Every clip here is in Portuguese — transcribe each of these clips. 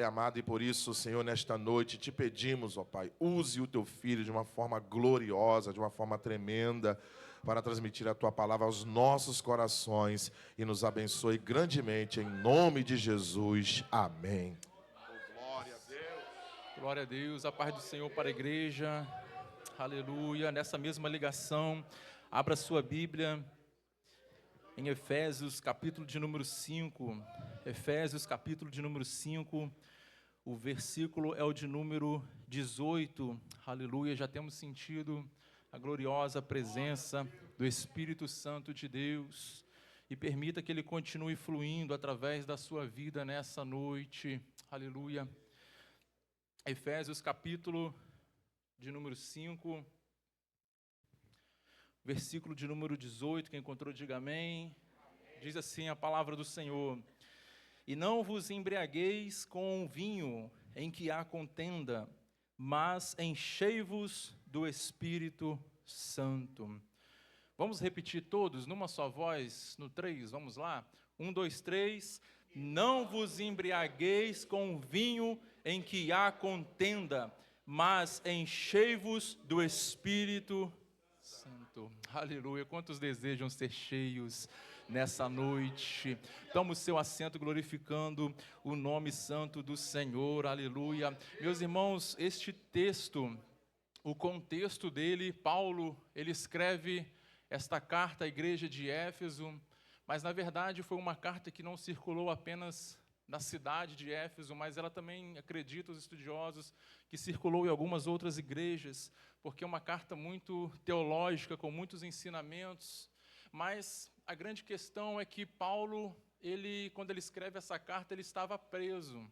amado, e por isso, Senhor, nesta noite te pedimos, ó Pai, use o teu filho de uma forma gloriosa, de uma forma tremenda, para transmitir a tua palavra aos nossos corações e nos abençoe grandemente, em nome de Jesus. Amém. Glória a Deus. Glória a Deus, a paz do Senhor para a igreja. Aleluia. Nessa mesma ligação, abra sua Bíblia em Efésios, capítulo de número 5. Efésios, capítulo de número 5. O versículo é o de número 18. Aleluia. Já temos sentido a gloriosa presença do Espírito Santo de Deus. E permita que Ele continue fluindo através da sua vida nessa noite. Aleluia. Efésios, capítulo de número 5. Versículo de número 18, quem encontrou, diga amém. Diz assim a palavra do Senhor: E não vos embriagueis com o vinho em que há contenda, mas enchei-vos do Espírito Santo. Vamos repetir todos, numa só voz, no 3, vamos lá? 1, 2, 3. Não vos embriagueis com o vinho em que há contenda, mas enchei-vos do Espírito Santo. Aleluia. Quantos desejam ser cheios nessa noite? Toma o seu assento glorificando o nome santo do Senhor. Aleluia. Meus irmãos, este texto, o contexto dele, Paulo, ele escreve esta carta à igreja de Éfeso, mas na verdade foi uma carta que não circulou apenas na cidade de Éfeso, mas ela também, acredita os estudiosos, que circulou em algumas outras igrejas, porque é uma carta muito teológica, com muitos ensinamentos. Mas a grande questão é que Paulo, quando ele escreve essa carta, ele estava preso.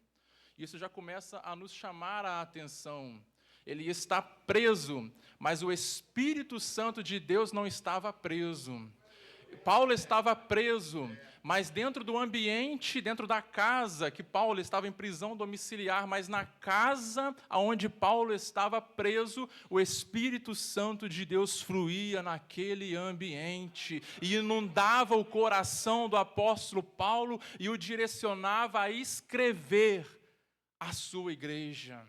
Isso já começa a nos chamar a atenção. Ele está preso, mas o Espírito Santo de Deus não estava preso. Paulo estava preso, mas dentro do ambiente, dentro da casa, que Paulo estava em prisão domiciliar, mas na casa onde Paulo estava preso, o Espírito Santo de Deus fluía naquele ambiente e inundava o coração do apóstolo Paulo e o direcionava a escrever a sua igreja.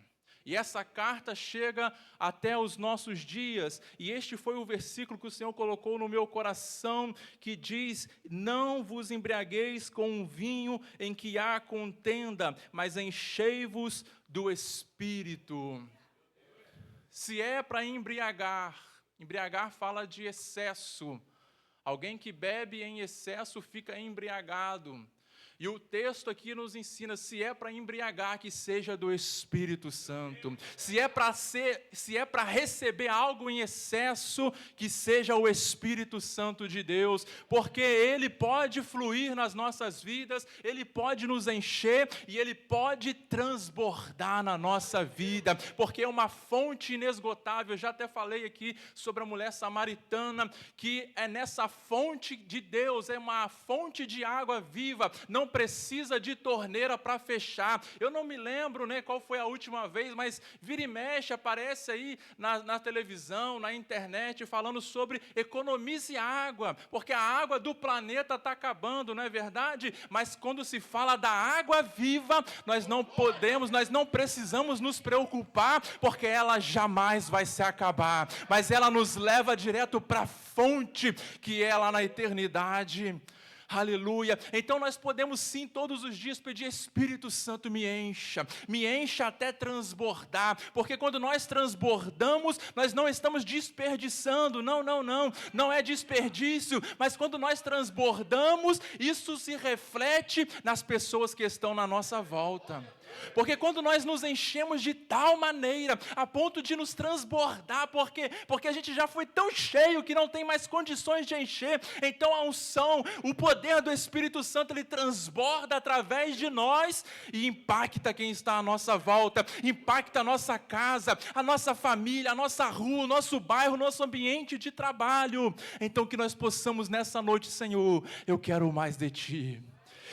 E essa carta chega até os nossos dias, e este foi o versículo que o Senhor colocou no meu coração, que diz: não vos embriagueis com o vinho em que há contenda, mas enchei-vos do Espírito. Se é para embriagar fala de excesso. Alguém que bebe em excesso fica embriagado. E o texto aqui nos ensina, se é para embriagar, que seja do Espírito Santo. Se é para receber algo em excesso, que seja o Espírito Santo de Deus, porque Ele pode fluir nas nossas vidas, Ele pode nos encher e Ele pode transbordar na nossa vida, porque é uma fonte inesgotável. Eu já até falei aqui sobre a mulher samaritana, que é nessa fonte de Deus, é uma fonte de água viva, não precisa de torneira para fechar. Eu não me lembro, qual foi a última vez, mas vira e mexe, aparece aí na televisão, na internet, falando sobre economize água, porque a água do planeta está acabando, não é verdade? Mas quando se fala da água viva, nós não precisamos nos preocupar, porque ela jamais vai se acabar, mas ela nos leva direto para a fonte, que é lá na eternidade. Aleluia. Então nós podemos sim todos os dias pedir: Espírito Santo, me encha até transbordar, porque quando nós transbordamos, nós não estamos desperdiçando, não é desperdício, mas quando nós transbordamos, isso se reflete nas pessoas que estão na nossa volta. Porque quando nós nos enchemos de tal maneira, a ponto de nos transbordar, porque a gente já foi tão cheio que não tem mais condições de encher, então a unção, o poder do Espírito Santo, ele transborda através de nós e impacta quem está à nossa volta, impacta a nossa casa, a nossa família, a nossa rua, o nosso bairro, o nosso ambiente de trabalho. Então que nós possamos nessa noite: Senhor, eu quero mais de Ti.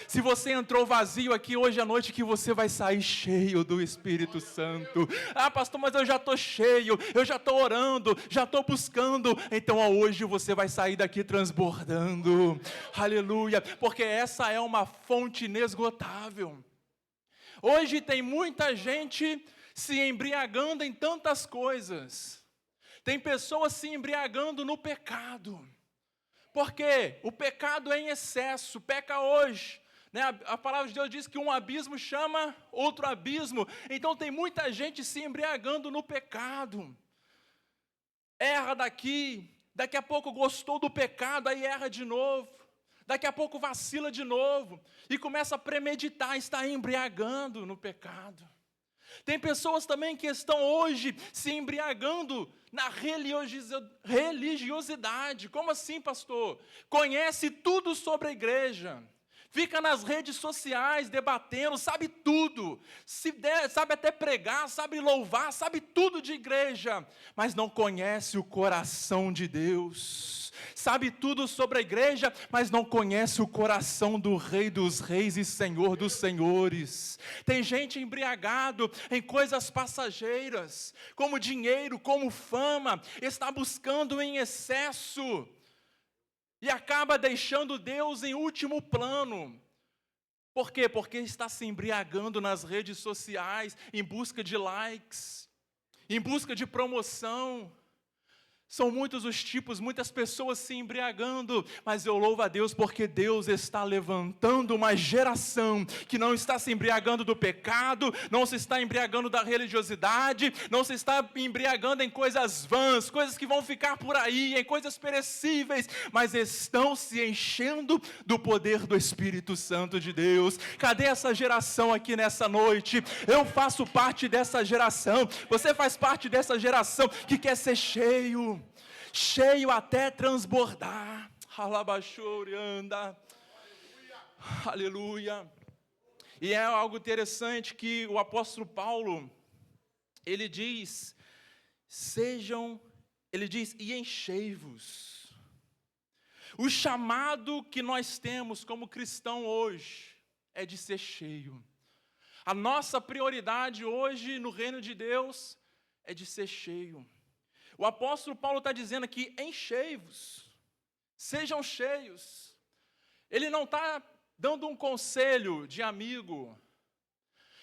Se você entrou vazio aqui hoje à noite, que você vai sair cheio do Espírito Santo. Ah, pastor, mas eu já estou cheio, eu já estou orando, já estou buscando. Então hoje você vai sair daqui transbordando. Aleluia, porque essa é uma fonte inesgotável. Hoje tem muita gente se embriagando em tantas coisas. Tem pessoas se embriagando no pecado. Por quê? O pecado é em excesso, peca hoje. Né? A palavra de Deus diz que um abismo chama outro abismo. Então tem muita gente se embriagando no pecado. Erra daqui a pouco gostou do pecado, aí erra de novo. Daqui a pouco vacila de novo e começa a premeditar, está embriagando no pecado. Tem pessoas também que estão hoje se embriagando na religiosidade. Como assim, pastor? Conhece tudo sobre a igreja, fica nas redes sociais debatendo, sabe tudo, sabe até pregar, sabe louvar, sabe tudo de igreja, mas não conhece o coração de Deus. Sabe tudo sobre a igreja, mas não conhece o coração do Rei dos Reis e Senhor dos Senhores. Tem gente embriagado em coisas passageiras, como dinheiro, como fama, está buscando em excesso e acaba deixando Deus em último plano. Por quê? Porque está se embriagando nas redes sociais, em busca de likes, em busca de promoção. São muitos os tipos, muitas pessoas se embriagando, mas eu louvo a Deus porque Deus está levantando uma geração que não está se embriagando do pecado, não se está embriagando da religiosidade, não se está embriagando em coisas vãs, coisas que vão ficar por aí, em coisas perecíveis, mas estão se enchendo do poder do Espírito Santo de Deus. Cadê essa geração aqui nessa noite? Eu faço parte dessa geração, você faz parte dessa geração que quer ser cheio até transbordar. Alabaxorianda. Aleluia. E é algo interessante que o apóstolo Paulo, ele diz, e enchei-vos. O chamado que nós temos como cristão hoje é de ser cheio. A nossa prioridade hoje no reino de Deus é de ser cheio. O apóstolo Paulo está dizendo aqui, enchei-vos, sejam cheios. Ele não está dando um conselho de amigo,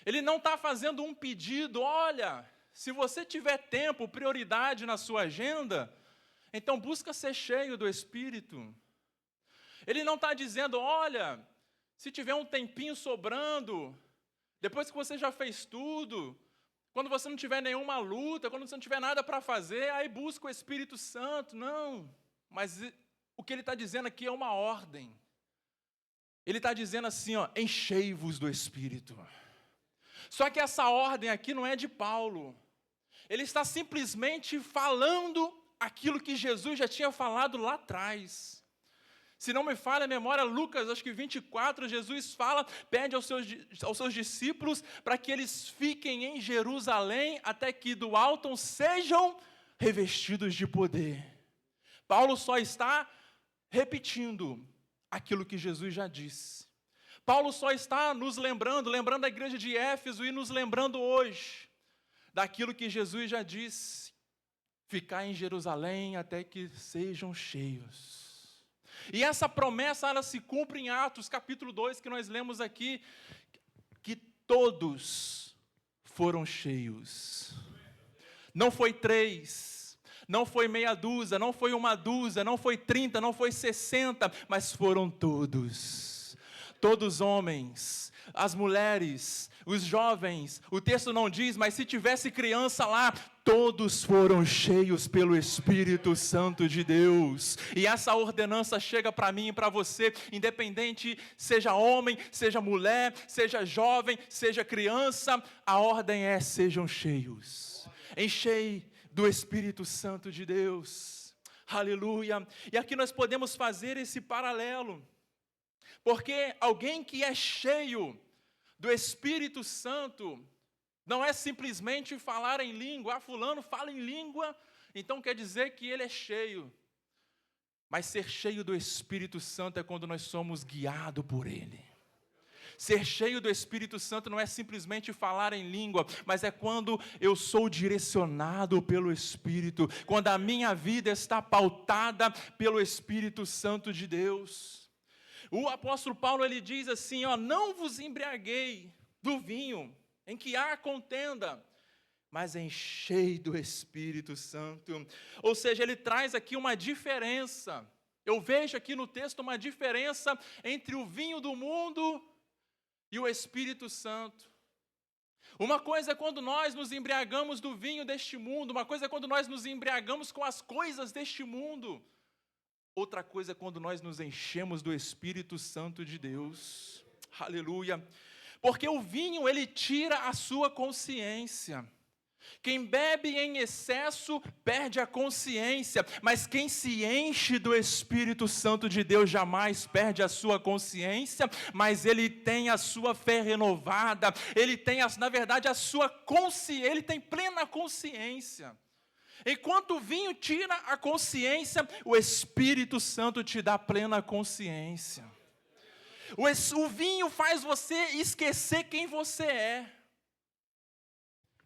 ele não está fazendo um pedido, olha, se você tiver tempo, prioridade na sua agenda, então busca ser cheio do Espírito. Ele não está dizendo, olha, se tiver um tempinho sobrando, depois que você já fez tudo, quando você não tiver nenhuma luta, quando você não tiver nada para fazer, aí busca o Espírito Santo. Não, mas o que ele está dizendo aqui é uma ordem. Ele está dizendo assim, ó, enchei-vos do Espírito. Só que essa ordem aqui não é de Paulo. Ele está simplesmente falando aquilo que Jesus já tinha falado lá atrás. Se não me falha a memória, Lucas, acho que 24, Jesus fala, pede aos seus discípulos para que eles fiquem em Jerusalém até que do alto sejam revestidos de poder. Paulo só está repetindo aquilo que Jesus já disse. Paulo só está nos lembrando a igreja de Éfeso e nos lembrando hoje daquilo que Jesus já disse, ficar em Jerusalém até que sejam cheios. E essa promessa, ela se cumpre em Atos, capítulo 2, que nós lemos aqui, que todos foram cheios. Não foi 3, não foi meia dúzia, não foi uma dúzia, não foi 30, não foi 60, mas foram todos. Todos homens, as mulheres, os jovens, o texto não diz, mas se tivesse criança lá, todos foram cheios pelo Espírito Santo de Deus. E essa ordenança chega para mim e para você, independente seja homem, seja mulher, seja jovem, seja criança, a ordem é: sejam cheios. Enchei do Espírito Santo de Deus. Aleluia. E aqui nós podemos fazer esse paralelo. Porque alguém que é cheio do Espírito Santo não é simplesmente falar em língua. Ah, fulano fala em língua, então quer dizer que ele é cheio. Mas ser cheio do Espírito Santo é quando nós somos guiados por Ele. Ser cheio do Espírito Santo não é simplesmente falar em língua, mas é quando eu sou direcionado pelo Espírito, quando a minha vida está pautada pelo Espírito Santo de Deus. O apóstolo Paulo, ele diz assim, ó, não vos embriaguei do vinho, em que há contenda, mas enchei do Espírito Santo. Ou seja, ele traz aqui uma diferença. Eu vejo aqui no texto uma diferença entre o vinho do mundo e o Espírito Santo. Uma coisa é quando nós nos embriagamos do vinho deste mundo, uma coisa é quando nós nos embriagamos com as coisas deste mundo. Outra coisa é quando nós nos enchemos do Espírito Santo de Deus. Aleluia. Porque o vinho, ele tira a sua consciência. Quem bebe em excesso perde a consciência, mas quem se enche do Espírito Santo de Deus jamais perde a sua consciência, mas ele tem a sua fé renovada, ele tem, na verdade, a sua consciência, ele tem plena consciência. Enquanto o vinho tira a consciência, o Espírito Santo te dá plena consciência. O vinho faz você esquecer quem você é.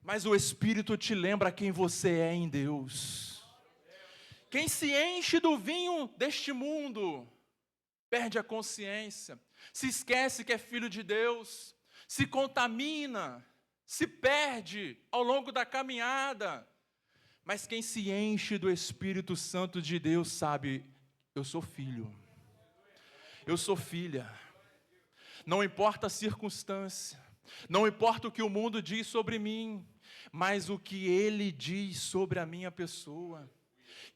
Mas o Espírito te lembra quem você é em Deus. Quem se enche do vinho deste mundo, perde a consciência, se esquece que é filho de Deus, se contamina, se perde ao longo da caminhada. Mas quem se enche do Espírito Santo de Deus sabe, eu sou filho, eu sou filha, não importa a circunstância, não importa o que o mundo diz sobre mim, mas o que Ele diz sobre a minha pessoa.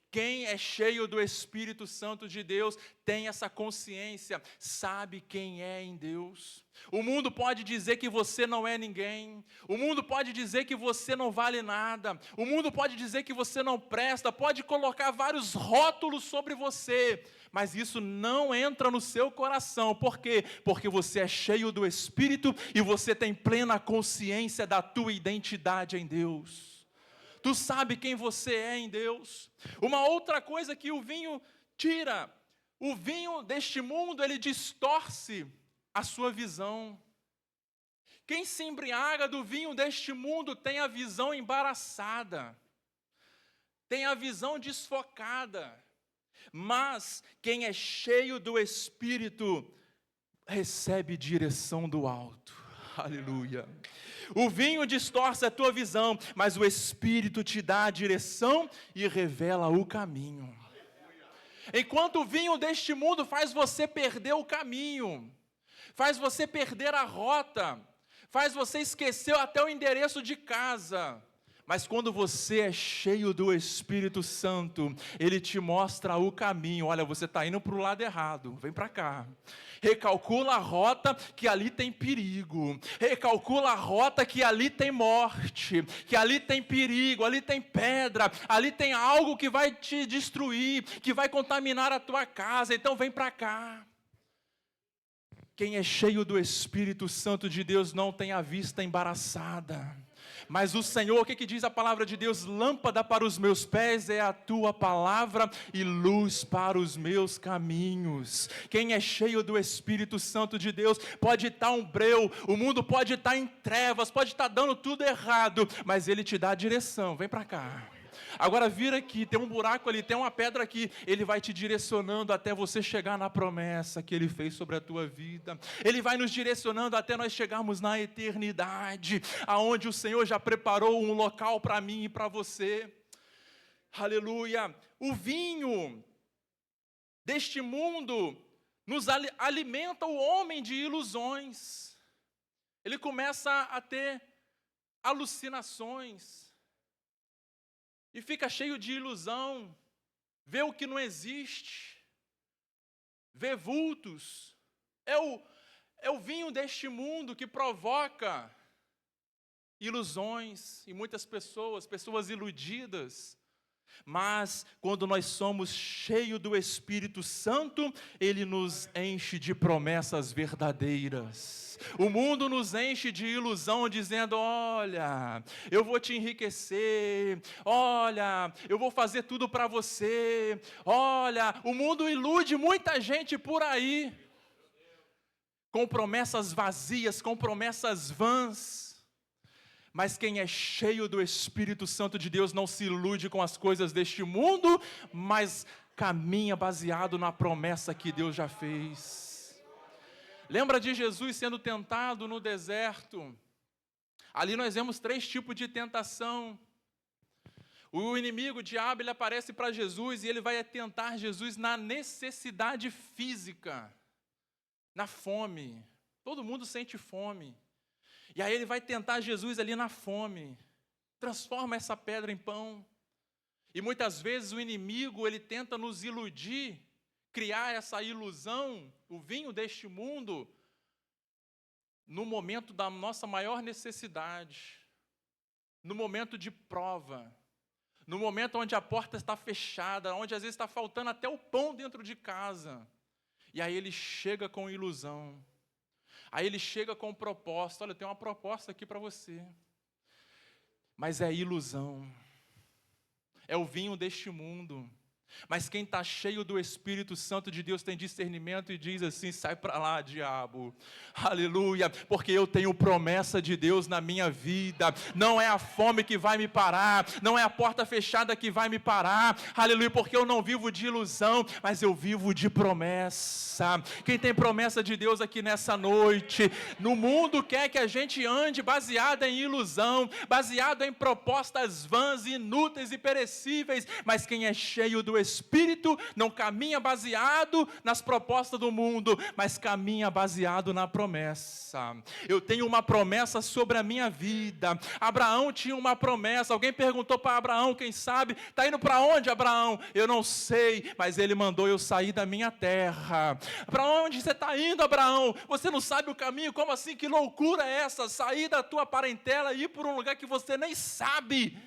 Quem é cheio do Espírito Santo de Deus tem essa consciência, sabe quem é em Deus. O mundo pode dizer que você não é ninguém, o mundo pode dizer que você não vale nada, o mundo pode dizer que você não presta, pode colocar vários rótulos sobre você, mas isso não entra no seu coração. Por quê? Porque você é cheio do Espírito e você tem plena consciência da tua identidade em Deus. Tu sabe quem você é em Deus. Uma outra coisa que o vinho tira, o vinho deste mundo, ele distorce a sua visão. Quem se embriaga do vinho deste mundo tem a visão embaraçada, tem a visão desfocada, mas quem é cheio do Espírito recebe direção do alto. Aleluia. O vinho distorce a tua visão, mas o Espírito te dá a direção e revela o caminho. Enquanto o vinho deste mundo faz você perder o caminho, faz você perder a rota, faz você esquecer até o endereço de casa. Mas quando você é cheio do Espírito Santo, Ele te mostra o caminho. Olha, você está indo para o lado errado, vem para cá. Recalcula a rota que ali tem perigo. Recalcula a rota que ali tem morte, que ali tem perigo, ali tem pedra, ali tem algo que vai te destruir, que vai contaminar a tua casa. Então vem para cá. Quem é cheio do Espírito Santo de Deus não tem a vista embaraçada. Mas o Senhor, o que diz a palavra de Deus? Lâmpada para os meus pés é a tua palavra e luz para os meus caminhos. Quem é cheio do Espírito Santo de Deus pode estar um breu, o mundo pode estar em trevas, pode estar dando tudo errado, mas Ele te dá a direção. Vem para cá. Agora vira aqui, tem um buraco ali, tem uma pedra aqui. Ele vai te direcionando até você chegar na promessa que Ele fez sobre a tua vida. Ele vai nos direcionando até nós chegarmos na eternidade, aonde o Senhor já preparou um local para mim e para você. Aleluia. O vinho deste mundo nos alimenta o homem de ilusões. Ele começa a ter alucinações. E fica cheio de ilusão, vê o que não existe, vê vultos. É o vinho deste mundo que provoca ilusões em muitas pessoas iludidas. Mas quando nós somos cheios do Espírito Santo, Ele nos enche de promessas verdadeiras. O mundo nos enche de ilusão, dizendo: olha, eu vou te enriquecer, olha, eu vou fazer tudo para você, olha, o mundo ilude muita gente por aí, com promessas vazias, com promessas vãs. Mas quem é cheio do Espírito Santo de Deus não se ilude com as coisas deste mundo, mas caminha baseado na promessa que Deus já fez. Lembra de Jesus sendo tentado no deserto? Ali nós vemos 3 tipos de tentação. O inimigo, o diabo, ele aparece para Jesus e ele vai tentar Jesus na necessidade física, na fome. Todo mundo sente fome. E aí ele vai tentar Jesus ali na fome. Transforma essa pedra em pão. E muitas vezes o inimigo, ele tenta nos iludir, criar essa ilusão, o vinho deste mundo, no momento da nossa maior necessidade, no momento de prova, no momento onde a porta está fechada, onde às vezes está faltando até o pão dentro de casa. E aí ele chega com ilusão. Aí ele chega com proposta. Olha, eu tenho uma proposta aqui para você. Mas é ilusão. É o vinho deste mundo. Mas quem está cheio do Espírito Santo de Deus tem discernimento e diz assim: sai para lá, diabo, aleluia, porque eu tenho promessa de Deus na minha vida. Não é a fome que vai me parar, não é a porta fechada que vai me parar, aleluia, porque eu não vivo de ilusão, mas eu vivo de promessa. Quem tem promessa de Deus aqui nessa noite? No mundo quer que a gente ande baseado em ilusão, baseado em propostas vãs, inúteis e perecíveis, mas quem é cheio do Espírito não caminha baseado nas propostas do mundo, mas caminha baseado na promessa. Eu tenho uma promessa sobre a minha vida. Abraão tinha uma promessa. Alguém perguntou para Abraão, quem sabe, está indo para onde, Abraão? Eu não sei, mas ele mandou eu sair da minha terra. Para onde você está indo, Abraão? Você não sabe o caminho? Como assim? Que loucura é essa? Sair da tua parentela e ir por um lugar que você nem sabe.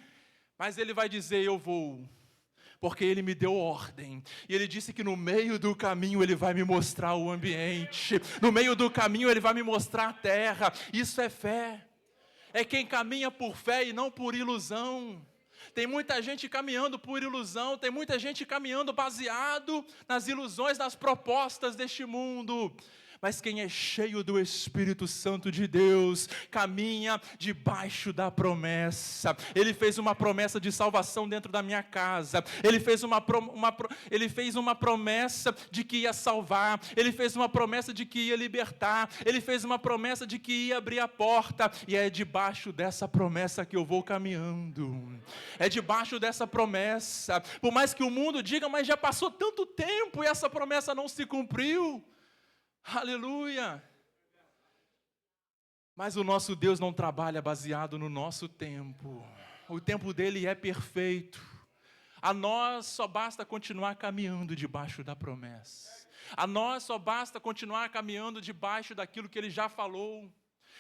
Mas ele vai dizer: eu vou, porque ele me deu ordem, e ele disse que no meio do caminho ele vai me mostrar o ambiente, no meio do caminho ele vai me mostrar a terra. Isso é fé, é quem caminha por fé e não por ilusão. Tem muita gente caminhando por ilusão, tem muita gente caminhando baseado nas ilusões, nas propostas deste mundo. Mas quem é cheio do Espírito Santo de Deus, caminha debaixo da promessa. Ele fez uma promessa de salvação dentro da minha casa. Ele fez uma promessa de que ia salvar. Ele fez uma promessa de que ia libertar. Ele fez uma promessa de que ia abrir a porta. E é debaixo dessa promessa que eu vou caminhando. É debaixo dessa promessa. Por mais que o mundo diga: mas já passou tanto tempo e essa promessa não se cumpriu. Aleluia! Mas o nosso Deus não trabalha baseado no nosso tempo. O tempo dele é perfeito. A nós só basta continuar caminhando debaixo da promessa. A nós só basta continuar caminhando debaixo daquilo que ele já falou.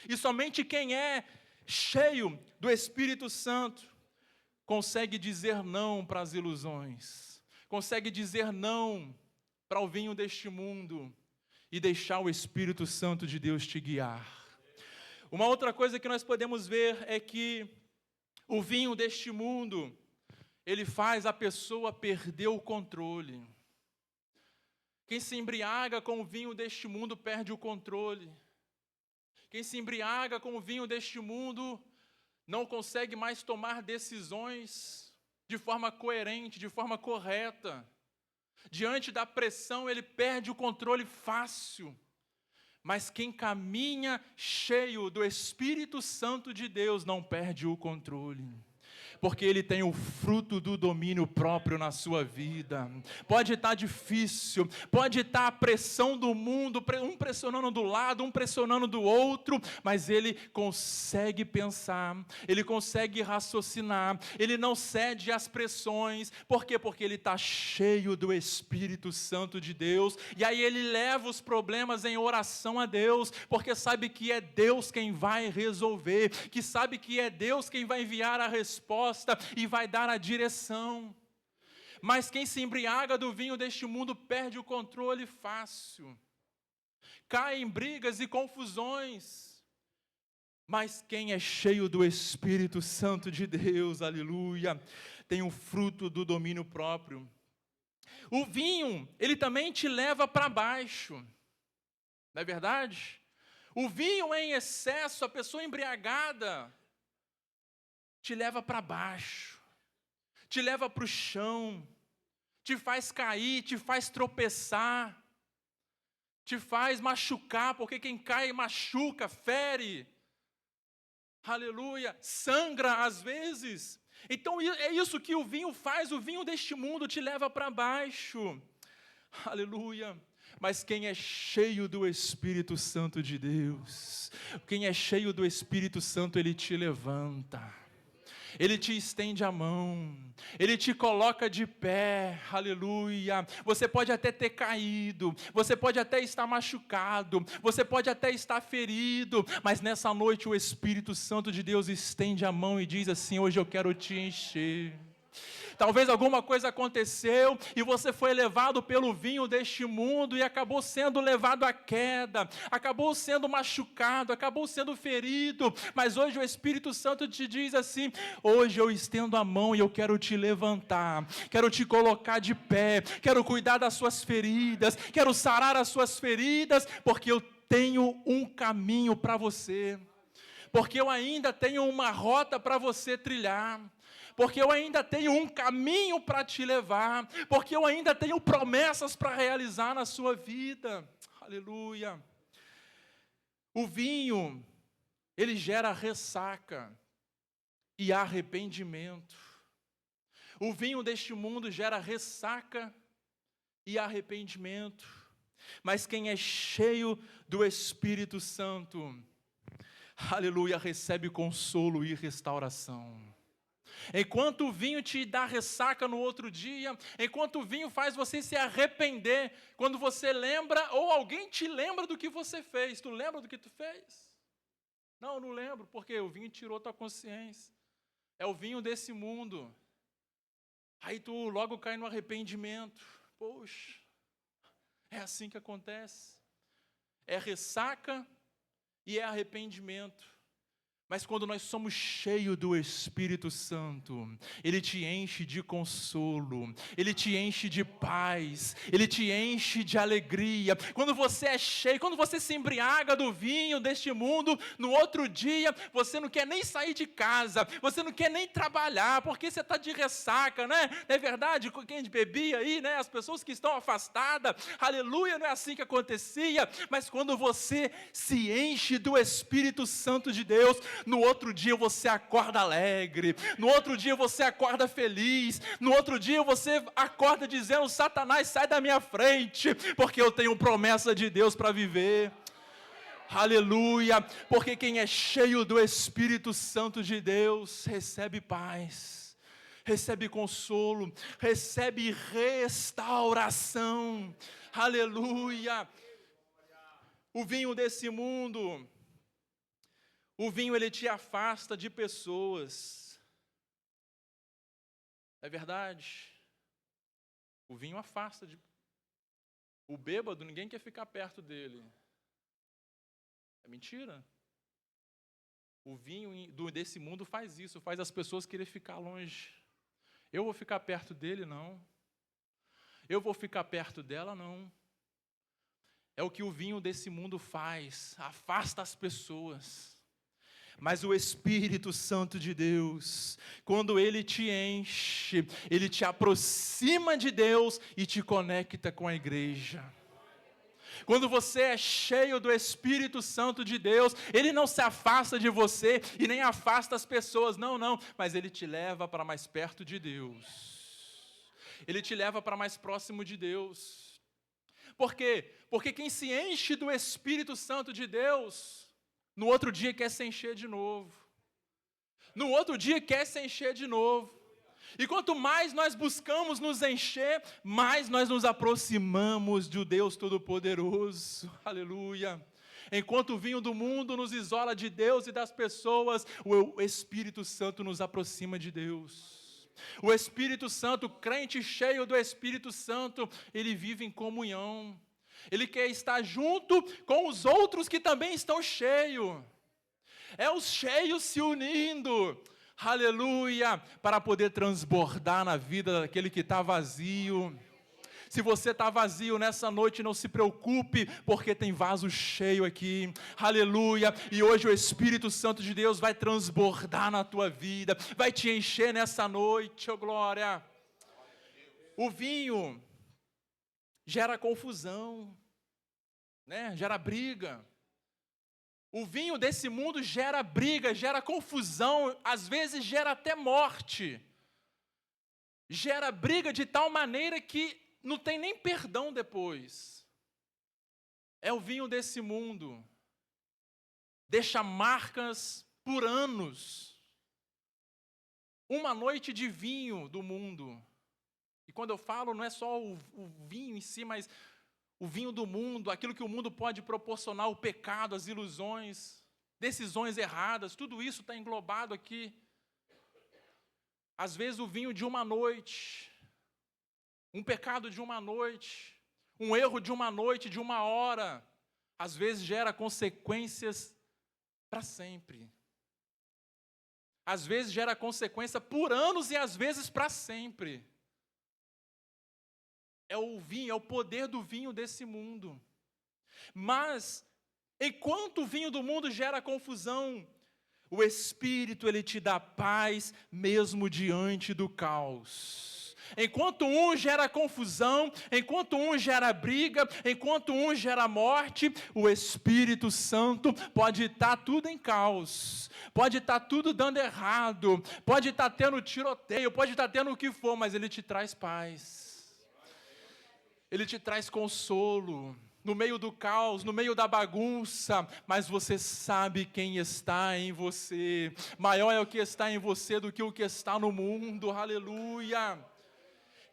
E somente quem é cheio do Espírito Santo consegue dizer não para as ilusões. Consegue dizer não para o vinho deste mundo. E deixar o Espírito Santo de Deus te guiar. Uma outra coisa que nós podemos ver é que o vinho deste mundo, ele faz a pessoa perder o controle. Quem se embriaga com o vinho deste mundo perde o controle. Quem se embriaga com o vinho deste mundo não consegue mais tomar decisões de forma coerente, de forma correta. Diante da pressão, ele perde o controle fácil. Mas quem caminha cheio do Espírito Santo de Deus não perde o controle. Porque ele tem o fruto do domínio próprio na sua vida. Pode estar difícil, pode estar a pressão do mundo, um pressionando do lado, um pressionando do outro, mas ele consegue pensar, ele consegue raciocinar, ele não cede às pressões. Por quê? Porque ele está cheio do Espírito Santo de Deus, e aí ele leva os problemas em oração a Deus, porque sabe que é Deus quem vai resolver, que sabe que é Deus quem vai enviar a resposta, e vai dar a direção. Mas quem se embriaga do vinho deste mundo perde o controle fácil, cai em brigas e confusões. Mas quem é cheio do Espírito Santo de Deus, aleluia, tem o fruto do domínio próprio. O vinho, ele também te leva para baixo, não é verdade? O vinho em excesso, a pessoa embriagada, te leva para baixo, te leva para o chão, te faz cair, te faz tropeçar, te faz machucar, porque quem cai machuca, fere. Aleluia, sangra às vezes. Então é isso que o vinho faz, o vinho deste mundo te leva para baixo. Aleluia. Mas quem é cheio do Espírito Santo de Deus, quem é cheio do Espírito Santo, ele te levanta. Ele te estende a mão, Ele te coloca de pé, aleluia. Você pode até ter caído, você pode até estar machucado, você pode até estar ferido, mas nessa noite o Espírito Santo de Deus estende a mão e diz assim: hoje eu quero te encher. Talvez alguma coisa aconteceu e você foi levado pelo vinho deste mundo e acabou sendo levado à queda, acabou sendo machucado, acabou sendo ferido, mas hoje o Espírito Santo te diz assim: hoje eu estendo a mão e eu quero te levantar, quero te colocar de pé, quero cuidar das suas feridas, quero sarar as suas feridas, porque eu tenho um caminho para você, porque eu ainda tenho uma rota para você trilhar, porque eu ainda tenho um caminho para te levar, porque eu ainda tenho promessas para realizar na sua vida. Aleluia. O vinho, ele gera ressaca e arrependimento. O vinho deste mundo gera ressaca e arrependimento. Mas quem é cheio do Espírito Santo, aleluia, recebe consolo e restauração. Enquanto o vinho te dá ressaca no outro dia, enquanto o vinho faz você se arrepender, quando você lembra, ou alguém te lembra do que você fez. Tu lembra do que tu fez? Não, não lembro, porque o vinho tirou tua consciência. É o vinho desse mundo. Aí tu logo cai no arrependimento. Poxa, é assim que acontece. É ressaca e é arrependimento. Mas quando nós somos cheios do Espírito Santo, Ele te enche de consolo, Ele te enche de paz, Ele te enche de alegria. Quando você é cheio, quando você se embriaga do vinho deste mundo, no outro dia, você não quer nem sair de casa, você não quer nem trabalhar, porque você está de ressaca, né? Não é verdade? Quem bebia aí, né? As pessoas que estão afastadas, aleluia, não é assim que acontecia. Mas quando você se enche do Espírito Santo de Deus, no outro dia você acorda alegre, no outro dia você acorda feliz, no outro dia você acorda dizendo: Satanás, sai da minha frente, porque eu tenho promessa de Deus para viver. Aleluia, porque quem é cheio do Espírito Santo de Deus recebe paz, recebe consolo, recebe restauração. Aleluia. O vinho desse mundo, o vinho, ele te afasta de pessoas. É verdade? O vinho afasta de... O bêbado, ninguém quer ficar perto dele. É mentira? O vinho desse mundo faz isso, faz as pessoas querer ficar longe. Eu vou ficar perto dele? Não. Eu vou ficar perto dela? Não. É o que o vinho desse mundo faz, afasta as pessoas. Mas o Espírito Santo de Deus, quando Ele te enche, Ele te aproxima de Deus e te conecta com a igreja. Quando você é cheio do Espírito Santo de Deus, Ele não se afasta de você e nem afasta as pessoas, não, mas Ele te leva para mais perto de Deus. Ele te leva para mais próximo de Deus. Por quê? Porque quem se enche do Espírito Santo de Deus, no outro dia quer se encher de novo. No outro dia quer se encher de novo. E quanto mais nós buscamos nos encher, mais nós nos aproximamos do Deus Todo-Poderoso. Aleluia. Enquanto o vinho do mundo nos isola de Deus e das pessoas, o Espírito Santo nos aproxima de Deus. O Espírito Santo, crente cheio do Espírito Santo, ele vive em comunhão. Ele quer estar junto com os outros que também estão cheios. É os cheios se unindo, aleluia, para poder transbordar na vida daquele que está vazio. Se você está vazio nessa noite, não se preocupe, porque tem vaso cheio aqui, aleluia. E hoje o Espírito Santo de Deus vai transbordar na tua vida, vai te encher nessa noite, oh glória. O vinho gera confusão, né? Gera briga. O vinho desse mundo gera briga, gera confusão, às vezes gera até morte. Gera briga de tal maneira que não tem nem perdão depois. É o vinho desse mundo. Deixa marcas por anos. Uma noite de vinho do mundo. E quando eu falo, não é só o vinho em si, mas o vinho do mundo, aquilo que o mundo pode proporcionar, o pecado, as ilusões, decisões erradas, tudo isso está englobado aqui. Às vezes o vinho de uma noite, um pecado de uma noite, um erro de uma noite, de uma hora, às vezes gera consequências para sempre. Às vezes gera consequência por anos e às vezes para sempre. É o vinho, é o poder do vinho desse mundo. Mas, enquanto o vinho do mundo gera confusão, o Espírito, ele te dá paz mesmo diante do caos. Enquanto um gera confusão, enquanto um gera briga, enquanto um gera morte, o Espírito Santo pode estar tudo em caos, pode estar tudo dando errado, pode estar tendo tiroteio, pode estar tendo o que for, mas ele te traz paz. Ele te traz consolo. No meio do caos, no meio da bagunça, mas você sabe quem está em você. Maior é o que está em você do que o que está no mundo, aleluia.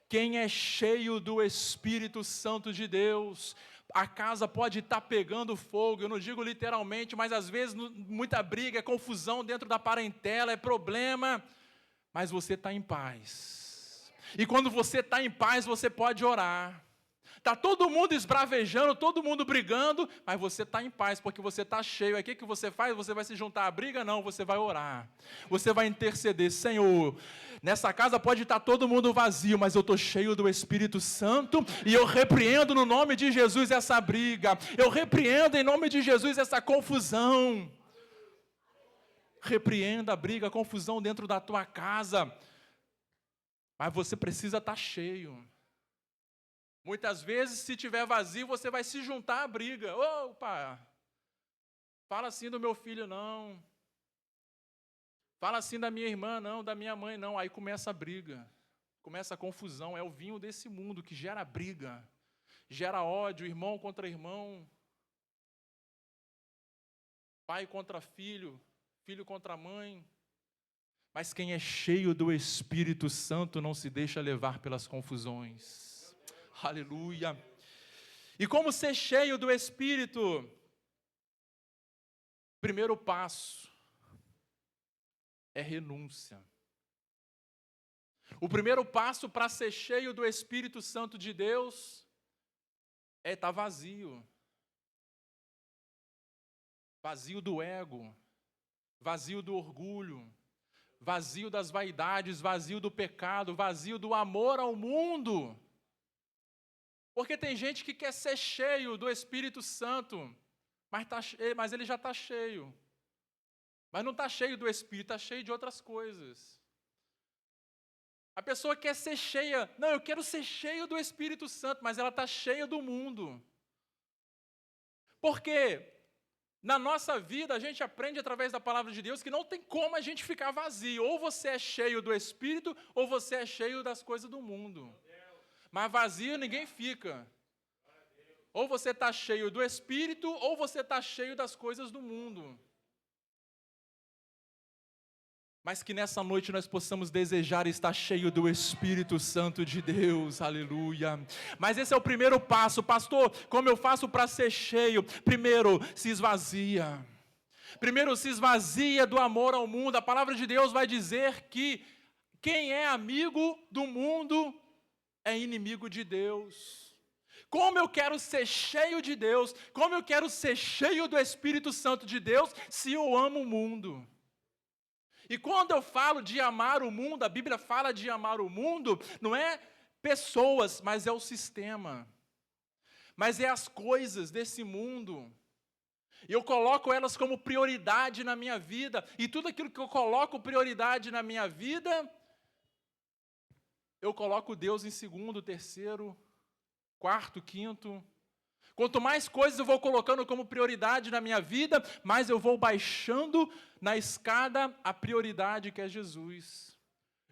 Quem é cheio do Espírito Santo de Deus, a casa pode estar pegando fogo, eu não digo literalmente, mas às vezes muita briga, é confusão dentro da parentela, é problema, mas você está em paz. E quando você está em paz, você pode orar. Está todo mundo esbravejando, todo mundo brigando, mas você está em paz, porque você está cheio. Aí o que você faz? Você vai se juntar à briga? Não, você vai orar. Você vai interceder. Senhor, nessa casa pode estar todo mundo vazio, mas eu estou cheio do Espírito Santo e eu repreendo no nome de Jesus essa briga. Eu repreendo em nome de Jesus essa confusão. Repreenda a briga, a confusão dentro da tua casa. Mas você precisa estar cheio. Muitas vezes, se tiver vazio, você vai se juntar à briga. Opa, fala assim do meu filho, não. Fala assim da minha irmã, não. Da minha mãe, não. Aí começa a briga, começa a confusão. É o vinho desse mundo que gera briga, gera ódio, irmão contra irmão, pai contra filho, filho contra mãe. Mas quem é cheio do Espírito Santo não se deixa levar pelas confusões. Aleluia. E como ser cheio do Espírito? Primeiro passo é renúncia. O primeiro passo para ser cheio do Espírito Santo de Deus é estar vazio. Vazio do ego, vazio do orgulho, vazio das vaidades, vazio do pecado, vazio do amor ao mundo. Porque tem gente que quer ser cheio do Espírito Santo, mas ele já está cheio. Mas não está cheio do Espírito, está cheio de outras coisas. A pessoa quer ser cheia, não, eu quero ser cheio do Espírito Santo, mas ela está cheia do mundo. Porque na nossa vida a gente aprende através da palavra de Deus que não tem como a gente ficar vazio. Ou você é cheio do Espírito, ou você é cheio das coisas do mundo. Mas vazio ninguém fica. Ou você está cheio do Espírito, ou você está cheio das coisas do mundo. Mas que nessa noite nós possamos desejar estar cheio do Espírito Santo de Deus, aleluia. Mas esse é o primeiro passo, pastor, como eu faço para ser cheio? Primeiro, se esvazia. Primeiro, se esvazia do amor ao mundo. A palavra de Deus vai dizer que quem é amigo do mundo é inimigo de Deus. Como eu quero ser cheio de Deus, como eu quero ser cheio do Espírito Santo de Deus, se eu amo o mundo? E quando eu falo de amar o mundo, a Bíblia fala de amar o mundo, não é pessoas, mas é o sistema. Mas é as coisas desse mundo. E eu coloco elas como prioridade na minha vida, e tudo aquilo que eu coloco prioridade na minha vida, eu coloco Deus em segundo, terceiro, quarto, quinto. Quanto mais coisas eu vou colocando como prioridade na minha vida, mais eu vou baixando na escada a prioridade que é Jesus.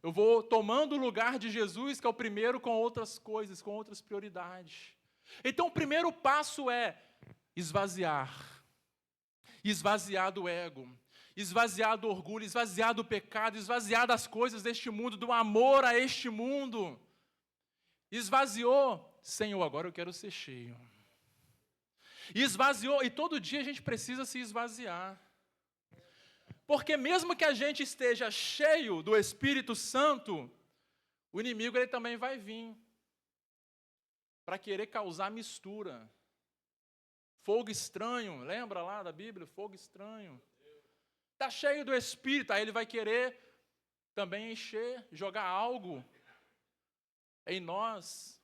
Eu vou tomando o lugar de Jesus, que é o primeiro, com outras coisas, com outras prioridades. Então, o primeiro passo é esvaziar. Esvaziar do ego, esvaziar do orgulho, esvaziar do pecado, esvaziar das coisas deste mundo, do amor a este mundo. Esvaziou, Senhor, agora eu quero ser cheio. Esvaziou, e todo dia a gente precisa se esvaziar. Porque mesmo que a gente esteja cheio do Espírito Santo, o inimigo ele também vai vir para querer causar mistura. Fogo estranho, lembra lá da Bíblia? Fogo estranho. Está cheio do Espírito, aí ele vai querer também encher, jogar algo em nós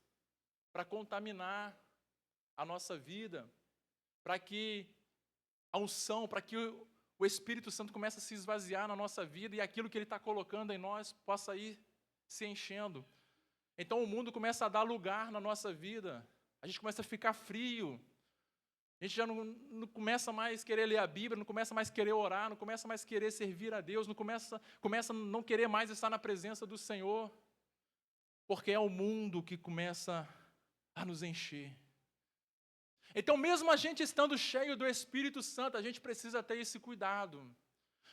para contaminar a nossa vida, para que a unção, para que o Espírito Santo comece a se esvaziar na nossa vida e aquilo que ele está colocando em nós possa ir se enchendo. Então o mundo começa a dar lugar na nossa vida, a gente começa a ficar frio, a gente já não começa mais a querer ler a Bíblia, não começa mais a querer orar, não começa mais a querer servir a Deus, começa a não querer mais estar na presença do Senhor, porque é o mundo que começa a nos encher. Então, mesmo a gente estando cheio do Espírito Santo, a gente precisa ter esse cuidado,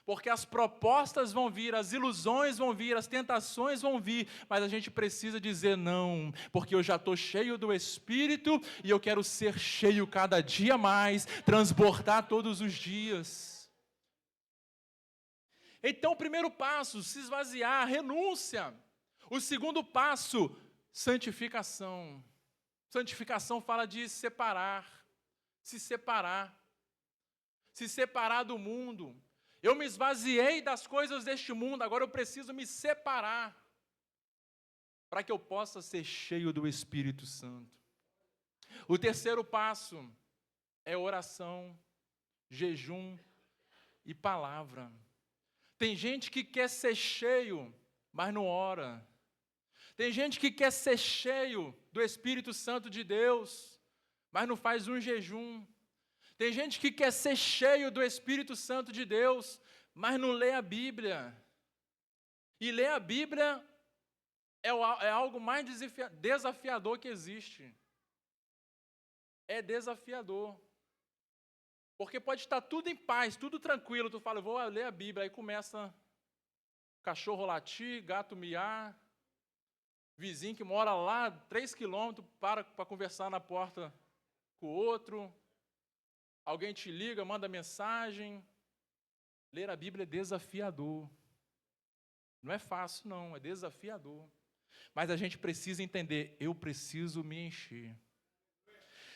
porque as propostas vão vir, as ilusões vão vir, as tentações vão vir, mas a gente precisa dizer não, porque eu já estou cheio do Espírito e eu quero ser cheio cada dia mais, transbordar todos os dias. Então, o primeiro passo, se esvaziar, renúncia. O segundo passo, santificação. Santificação fala de separar, se separar do mundo. Eu me esvaziei das coisas deste mundo, agora eu preciso me separar para que eu possa ser cheio do Espírito Santo. O terceiro passo é oração, jejum e palavra. Tem gente que quer ser cheio, mas não ora. Tem gente que quer ser cheio do Espírito Santo de Deus, mas não faz um jejum. Tem gente que quer ser cheio do Espírito Santo de Deus, mas não lê a Bíblia. E ler a Bíblia é algo mais desafiador que existe. É desafiador. Porque pode estar tudo em paz, tudo tranquilo. Tu fala, eu vou ler a Bíblia. Aí começa cachorro latir, gato miar. Vizinho que mora lá 3 quilômetros para conversar na porta com o outro. Alguém te liga, manda mensagem. Ler a Bíblia é desafiador. Não é fácil, não, é desafiador. Mas a gente precisa entender, eu preciso me encher.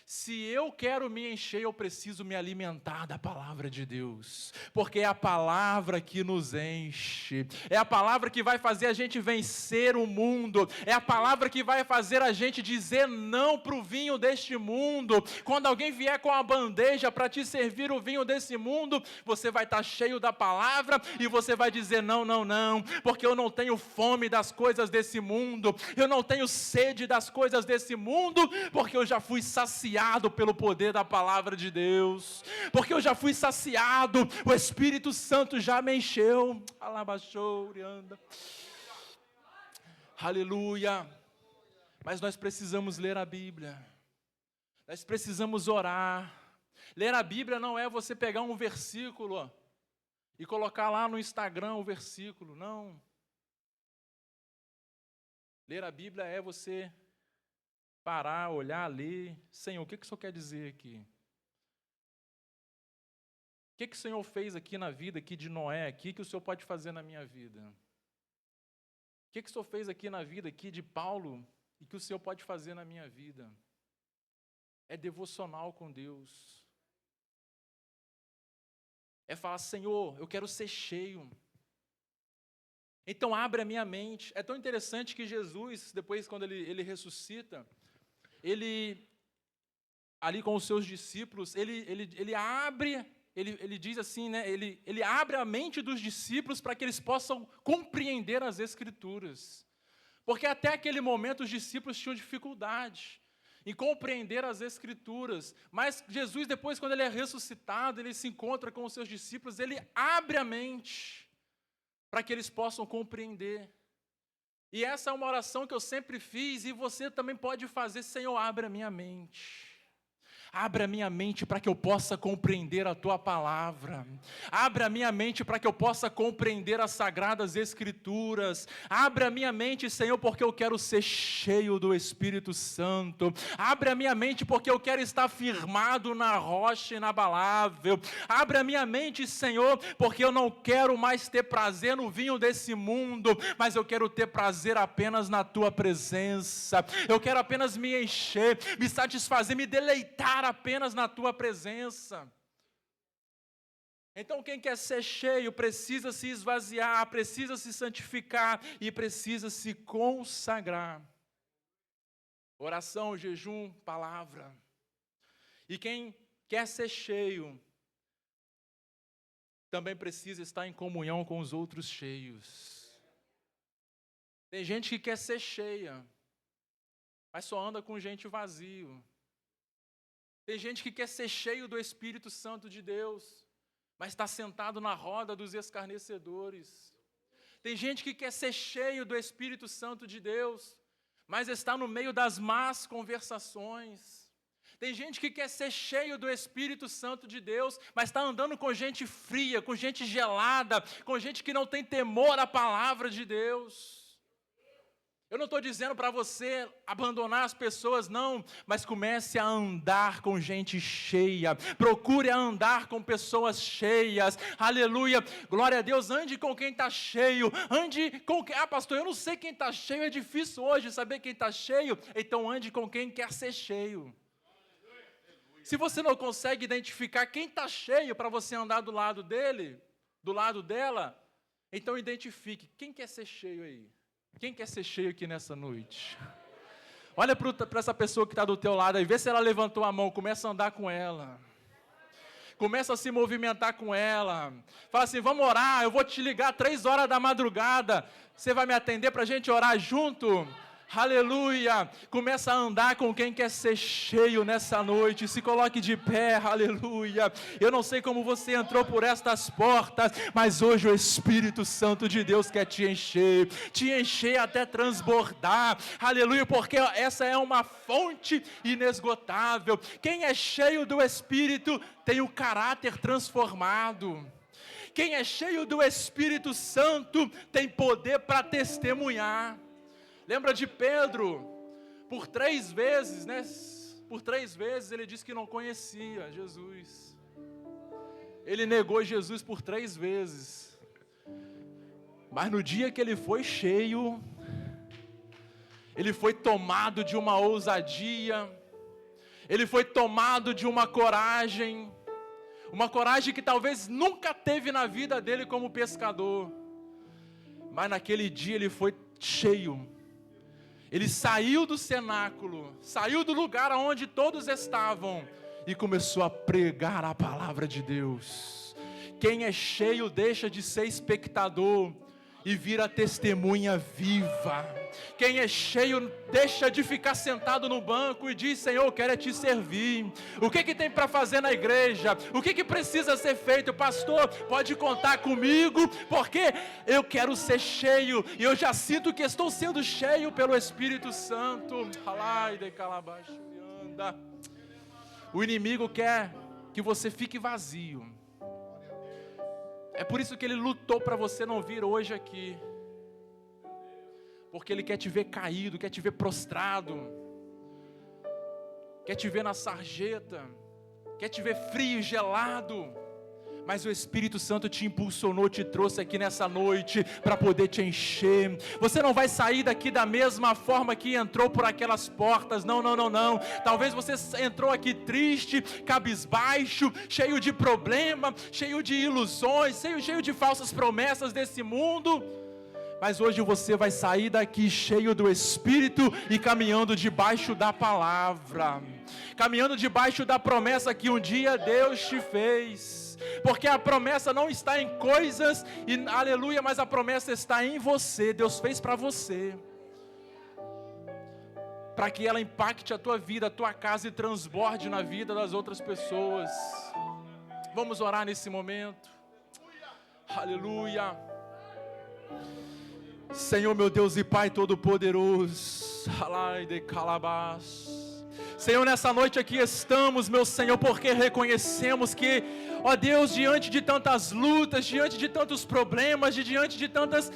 Se eu quero me encher, eu preciso me alimentar da palavra de Deus, porque é a palavra que nos enche, é a palavra que vai fazer a gente vencer o mundo, é a palavra que vai fazer a gente dizer não para o vinho deste mundo. Quando alguém vier com a bandeja para te servir o vinho desse mundo, você vai estar cheio da palavra e você vai dizer não, não, não, porque eu não tenho fome das coisas desse mundo, eu não tenho sede das coisas desse mundo, porque eu já fui saciado pelo poder da palavra de Deus, porque eu já fui saciado, o Espírito Santo já me encheu. Aleluia. Mas nós precisamos ler a Bíblia, nós precisamos orar. Ler a Bíblia não é você pegar um versículo e colocar lá no Instagram o versículo, não. Ler a Bíblia é você parar, olhar, ler. Senhor, o que o Senhor quer dizer aqui? O que o Senhor fez aqui na vida aqui de Noé, aqui, que o Senhor pode fazer na minha vida? O que o Senhor fez aqui na vida aqui de Paulo e que o Senhor pode fazer na minha vida? É devocional com Deus. É falar, Senhor, eu quero ser cheio. Então abre a minha mente. É tão interessante que Jesus, depois quando ele ressuscita, ele, ali com os seus discípulos, ele abre, ele diz assim, né, ele abre a mente dos discípulos para que eles possam compreender as Escrituras. Porque até aquele momento os discípulos tinham dificuldade. em compreender as Escrituras. Mas Jesus, depois, quando ele é ressuscitado, ele se encontra com os seus discípulos, ele abre a mente para que eles possam compreender. E essa é uma oração que eu sempre fiz, e você também pode fazer: Senhor, abre a minha mente. Abra a minha mente para que eu possa compreender a Tua palavra. Abra a minha mente para que eu possa compreender as Sagradas Escrituras. Abra a minha mente, Senhor, porque eu quero ser cheio do Espírito Santo. Abra a minha mente porque eu quero estar firmado na rocha inabalável. Abra a minha mente, Senhor, porque eu não quero mais ter prazer no vinho desse mundo, mas eu quero ter prazer apenas na Tua presença. Eu quero apenas me encher, me satisfazer, me deleitar apenas na Tua presença. Então, quem quer ser cheio precisa se esvaziar, precisa se santificar e precisa se consagrar. Oração, jejum, palavra. E quem quer ser cheio também precisa estar em comunhão com os outros cheios. Tem gente que quer ser cheia, mas só anda com gente vazio. Tem gente que quer ser cheio do Espírito Santo de Deus, mas está sentado na roda dos escarnecedores. Tem gente que quer ser cheio do Espírito Santo de Deus, mas está no meio das más conversações. Tem gente que quer ser cheio do Espírito Santo de Deus, mas está andando com gente fria, com gente gelada, com gente que não tem temor à palavra de Deus. Eu não estou dizendo para você abandonar as pessoas, não, mas comece a andar com gente cheia, procure andar com pessoas cheias, aleluia, glória a Deus. Ande com quem está cheio, ande com quem, pastor, eu não sei quem está cheio, é difícil hoje saber quem está cheio, então ande com quem quer ser cheio. Se você não consegue identificar quem está cheio para você andar do lado dele, do lado dela, então identifique, quem quer ser cheio aí? Quem quer ser cheio aqui nessa noite? Olha para essa pessoa que está do teu lado aí, vê se ela levantou a mão, começa a andar com ela. Começa a se movimentar com ela. Fala assim: vamos orar, eu vou te ligar 3 horas da madrugada. Você vai me atender para a gente orar junto? Aleluia. Começa a andar com quem quer ser cheio nessa noite. Se coloque de pé, aleluia. Eu não sei como você entrou por estas portas, mas hoje o Espírito Santo de Deus quer te encher até transbordar, aleluia, porque essa é uma fonte inesgotável. Quem é cheio do Espírito tem o caráter transformado. Quem é cheio do Espírito Santo tem poder para testemunhar. Lembra de Pedro? Por 3 vezes, né? Por 3 vezes ele disse que não conhecia Jesus. Ele negou Jesus por 3 vezes. Mas no dia que ele foi cheio, ele foi tomado de uma ousadia, ele foi tomado de uma coragem que talvez nunca teve na vida dele como pescador. Mas naquele dia ele foi cheio. Ele saiu do cenáculo, saiu do lugar onde todos estavam e começou a pregar a palavra de Deus. Quem é cheio deixa de ser espectador e vira testemunha viva. Quem é cheio deixa de ficar sentado no banco e diz: Senhor, eu quero te servir. O que tem para fazer na igreja? O que precisa ser feito? Pastor, pode contar comigo, porque eu quero ser cheio e eu já sinto que estou sendo cheio pelo Espírito Santo. O inimigo quer que você fique vazio. É por isso que ele lutou para você não vir hoje aqui. Porque ele quer te ver caído, quer te ver prostrado, quer te ver na sarjeta, quer te ver frio e gelado. Mas o Espírito Santo te impulsionou, te trouxe aqui nessa noite para poder te encher. Você não vai sair daqui da mesma forma que entrou por aquelas portas, não. Talvez você entrou aqui triste, cabisbaixo, cheio de problema, cheio de ilusões, cheio de falsas promessas desse mundo. Mas hoje você vai sair daqui cheio do Espírito e caminhando debaixo da palavra, caminhando debaixo da promessa que um dia Deus te fez. Porque a promessa não está em coisas, aleluia, mas a promessa está em você. Deus fez para você. para que ela impacte a tua vida, a tua casa e transborde na vida das outras pessoas. Vamos orar nesse momento. Aleluia. Senhor, meu Deus e Pai Todo-Poderoso, Alai de Calabás. Senhor, nessa noite aqui estamos, meu Senhor, porque reconhecemos que, ó Deus, diante de tantas lutas, diante de tantos problemas, diante de tantas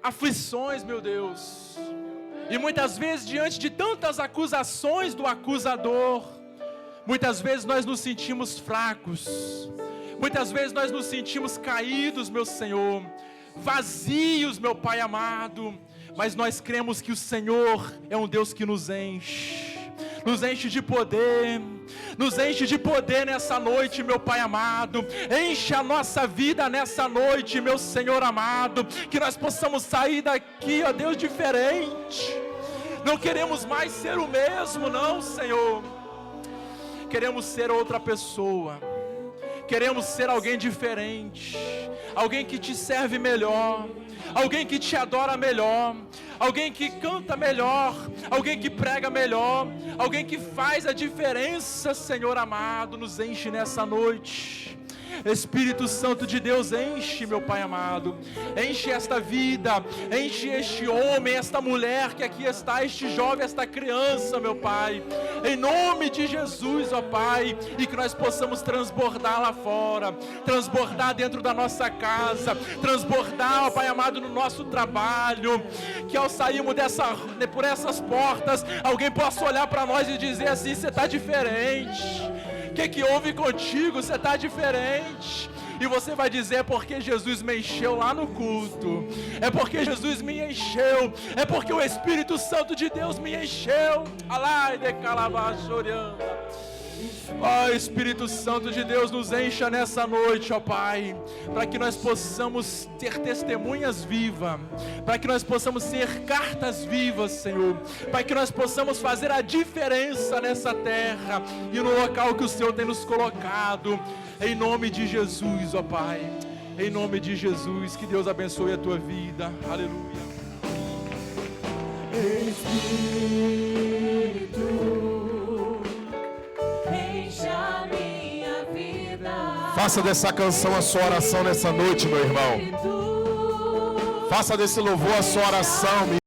aflições, meu Deus, e muitas vezes diante de tantas acusações do acusador, muitas vezes nós nos sentimos fracos, muitas vezes nós nos sentimos caídos, meu Senhor, vazios, meu Pai amado, mas nós cremos que o Senhor é um Deus que nos enche de poder, nos enche de poder nessa noite, meu Pai amado. Enche a nossa vida nessa noite, meu Senhor amado, que nós possamos sair daqui, ó Deus, diferente. Não queremos mais ser o mesmo, não, Senhor. Queremos ser outra pessoa, queremos ser alguém diferente, alguém que te serve melhor, alguém que te adora melhor, alguém que canta melhor, alguém que prega melhor, alguém que faz a diferença, Senhor amado. Nos enche nessa noite. Espírito Santo de Deus, enche, meu Pai amado, enche esta vida, enche este homem, esta mulher que aqui está, este jovem, esta criança, meu Pai, em nome de Jesus, ó Pai, e que nós possamos transbordar lá fora, transbordar dentro da nossa casa, transbordar, ó Pai amado, no nosso trabalho, que ao sairmos por essas portas, alguém possa olhar para nós e dizer assim: você está diferente. O que houve contigo? Você está diferente. E você vai dizer: é porque Jesus me encheu lá no culto, é porque Jesus me encheu, é porque o Espírito Santo de Deus me encheu. Alai de calabá chorando. Ó Espírito Santo de Deus, nos encha nessa noite, ó Pai, para que nós possamos ter testemunhas vivas, para que nós possamos ser cartas vivas, Senhor, para que nós possamos fazer a diferença nessa terra e no local que o Senhor tem nos colocado, em nome de Jesus, ó Pai, em nome de Jesus. Que Deus abençoe a tua vida. Aleluia. Faça dessa canção a sua oração nessa noite, meu irmão. Faça desse louvor a sua oração,